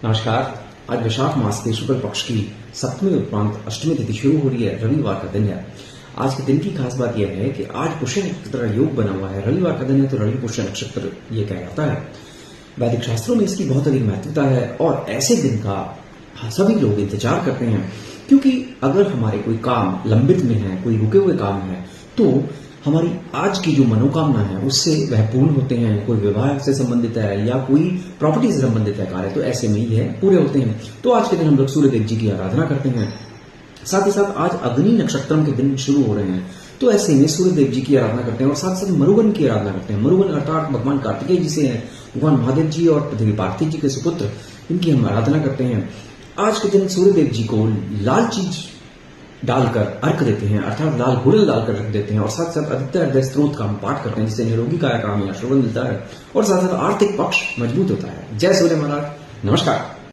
नमस्कार। आज वैशाख मास के शुक्ल पक्ष की सप्तमी उपरांत अष्टमी तिथि शुरू हो रही है। रविवार का दिन है। आज के दिन की खास बात यह है कि आज पुष्य नक्षत्र योग बना हुआ है। रविवार का दिन है तो रवि पुष्य नक्षत्र ये कहा जाता है। वैदिक शास्त्रों में इसकी बहुत अधिक महत्वता है और ऐसे दिन का सभी लोग इंतजार करते हैं, क्योंकि अगर हमारे कोई काम लंबित में है, कोई रुके हुए काम है, तो हमारी आज की जो मनोकामना है उससे वह पूर्ण होते हैं। कोई विवाह से संबंधित है या कोई प्रॉपर्टी से संबंधित है कार्य, तो ऐसे में ही है पूरे होते हैं। तो आज के दिन हम लोग सूर्यदेव जी की आराधना करते हैं। साथ ही साथ आज अग्नि नक्षत्रम के दिन शुरू हो रहे हैं, तो ऐसे में सूर्यदेव जी की आराधना करते हैं और साथ साथ मरुगन की आराधना करते हैं। मरुगन अर्थात भगवान कार्तिकेय जी से हैं, भगवान महादेव जी और पृथ्वी पार्थिव जी के सुपुत्र, इनकी हम आराधना करते हैं। आज के दिन सूर्यदेव जी को लाल चीज डालकर अर्घ देते हैं, अर्थात लाल गुड़ल डालकर रख देते हैं और साथ साथ आदित्य हृदय स्त्रोत का हम पाठ करते हैं, जिससे निरोगी काया काम या श्रवण मिलता है और साथ साथ आर्थिक पक्ष मजबूत होता है। जय सूर्य महाराज। नमस्कार।